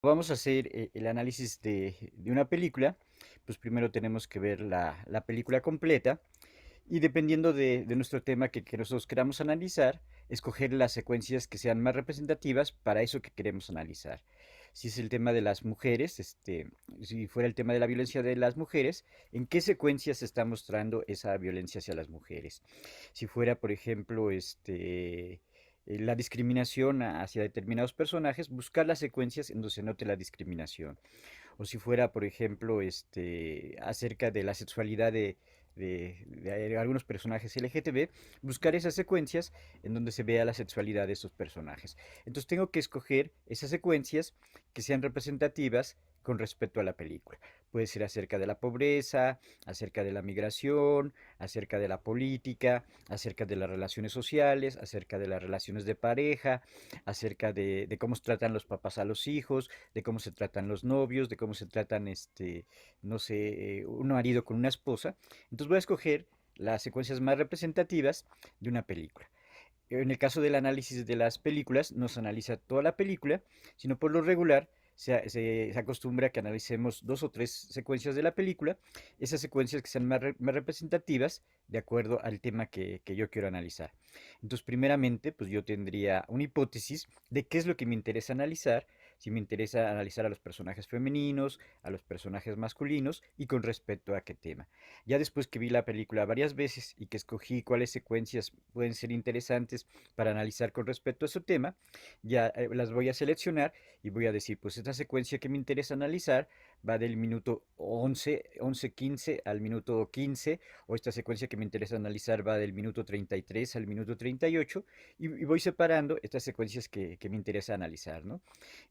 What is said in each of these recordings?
vamos a hacer el análisis de una película, pues primero tenemos que ver la película completa y dependiendo de nuestro tema que nosotros queramos analizar, escoger las secuencias que sean más representativas para eso que queremos analizar. Si es el tema de las mujeres, si fuera el tema de la violencia de las mujeres, ¿en qué secuencias se está mostrando esa violencia hacia las mujeres? Si fuera, por ejemplo, la discriminación hacia determinados personajes, buscar las secuencias en donde se note la discriminación. O si fuera, por ejemplo, acerca de la sexualidad de algunos personajes LGTB, buscar esas secuencias en donde se vea la sexualidad de esos personajes. Entonces tengo que escoger esas secuencias que sean representativas con respecto a la película. Puede ser acerca de la pobreza, acerca de la migración, acerca de la política, acerca de las relaciones sociales, acerca de las relaciones de pareja, acerca de cómo se tratan los papás a los hijos, de cómo se tratan los novios, de cómo se tratan, no sé, un marido con una esposa. Entonces voy a escoger las secuencias más representativas de una película. En el caso del análisis de las películas, no se analiza toda la película, sino por lo regular se acostumbra a que analicemos dos o tres secuencias de la película, esas secuencias que sean más representativas de acuerdo al tema que yo quiero analizar. Entonces, primeramente, pues yo tendría una hipótesis de qué es lo que me interesa analizar, si me interesa analizar a los personajes femeninos, a los personajes masculinos y con respecto a qué tema. Ya después que vi la película varias veces y que escogí cuáles secuencias pueden ser interesantes para analizar con respecto a su tema, ya las voy a seleccionar y voy a decir, pues esta secuencia que me interesa analizar va del minuto 11:15 al minuto 15, o esta secuencia que me interesa analizar va del minuto 33 al minuto 38, y voy separando estas secuencias que me interesa analizar, ¿no?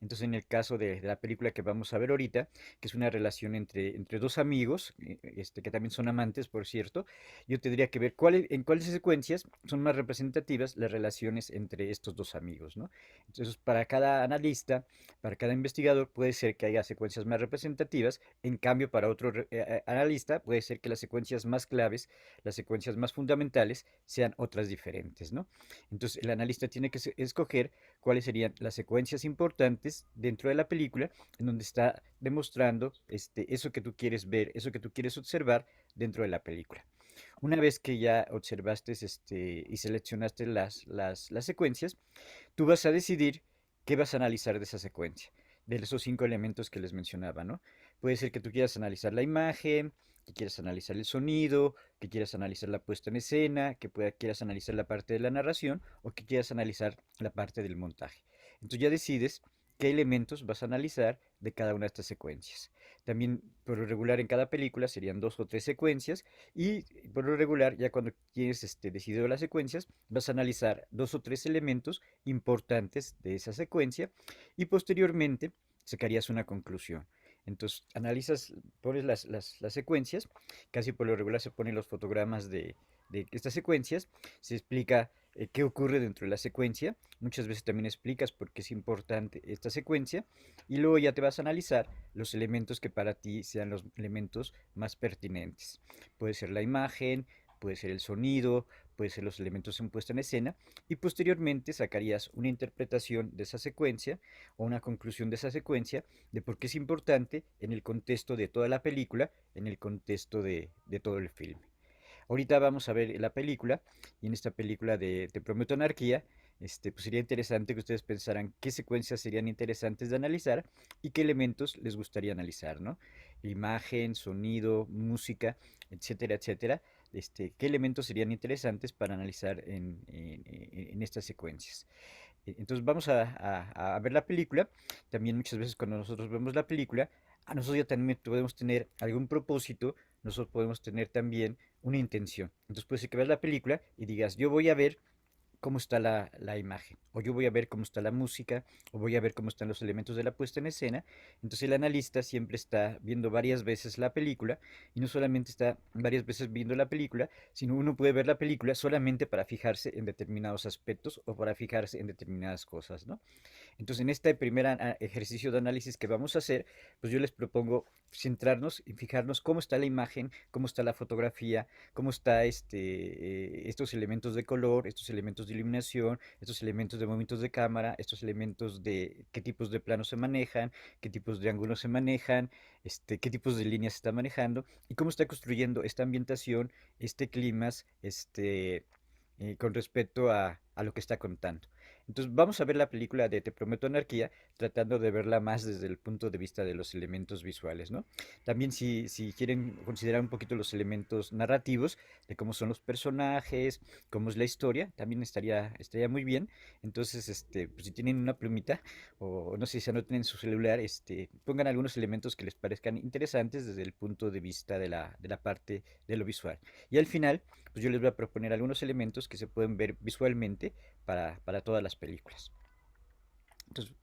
Entonces, en el caso de la película que vamos a ver ahorita, que es una relación entre dos amigos, que también son amantes, por cierto, yo tendría que ver en cuáles secuencias son más representativas las relaciones entre estos dos amigos, ¿no? Entonces, para cada analista, para cada investigador, puede ser que haya secuencias más representativas, en cambio, para otro analista, puede ser que las secuencias más claves, las secuencias más fundamentales, sean otras diferentes, ¿no? Entonces, el analista tiene que escoger cuáles serían las secuencias importantes dentro de la película en donde está demostrando eso que tú quieres ver, eso que tú quieres observar dentro de la película. Una vez que ya observaste y seleccionaste las secuencias, tú vas a decidir qué vas a analizar de esa secuencia, de esos cinco elementos que les mencionaba, ¿no? Puede ser que tú quieras analizar la imagen, que quieras analizar el sonido, que quieras analizar la puesta en escena, quieras analizar la parte de la narración o que quieras analizar la parte del montaje. Entonces ya decides qué elementos vas a analizar de cada una de estas secuencias. También por lo regular en cada película serían dos o tres secuencias y por lo regular ya cuando tienes decidido las secuencias vas a analizar dos o tres elementos importantes de esa secuencia y posteriormente sacarías una conclusión. Entonces analizas, pones las secuencias, casi por lo regular se ponen los fotogramas de estas secuencias, se explica qué ocurre dentro de la secuencia, muchas veces también explicas por qué es importante esta secuencia y luego ya te vas a analizar los elementos que para ti sean los elementos más pertinentes. Puede ser la imagen, puede ser el sonido, puede ser los elementos en puesta en escena y posteriormente sacarías una interpretación de esa secuencia o una conclusión de esa secuencia de por qué es importante en el contexto de toda la película, en el contexto de todo el filme. Ahorita vamos a ver la película y en esta película de Te Prometo Anarquía, pues sería interesante que ustedes pensaran qué secuencias serían interesantes de analizar y qué elementos les gustaría analizar, ¿no? Imagen, sonido, música, etcétera, etcétera. ¿Qué elementos serían interesantes para analizar en estas secuencias? Entonces vamos a ver la película. También muchas veces cuando nosotros vemos la película, a nosotros ya también podemos tener algún propósito, nosotros podemos tener también una intención. Entonces puede ser que veas la película y digas, yo voy a ver cómo está la imagen, o yo voy a ver cómo está la música, o voy a ver cómo están los elementos de la puesta en escena. Entonces el analista siempre está viendo varias veces la película, y no solamente está varias veces viendo la película, sino uno puede ver la película solamente para fijarse en determinados aspectos o para fijarse en determinadas cosas, ¿no? Entonces, en este primer ejercicio de análisis que vamos a hacer, pues yo les propongo centrarnos y fijarnos cómo está la imagen, cómo está la fotografía, cómo está estos elementos de color, estos elementos de iluminación, estos elementos de movimientos de cámara, estos elementos de qué tipos de planos se manejan, qué tipos de ángulos se manejan, qué tipos de líneas se está manejando y cómo está construyendo esta ambientación, este clima, con respecto a lo que está contando. Entonces vamos a ver la película de Te Prometo Anarquía, tratando de verla más desde el punto de vista de los elementos visuales, ¿no? También si quieren considerar un poquito los elementos narrativos, de cómo son los personajes, cómo es la historia, también estaría muy bien. Entonces, pues si tienen una plumita, o no sé si anoten en su celular, pongan algunos elementos que les parezcan interesantes desde el punto de vista de la parte de lo visual. Y al final, pues yo les voy a proponer algunos elementos que se pueden ver visualmente para todas las películas. Entonces,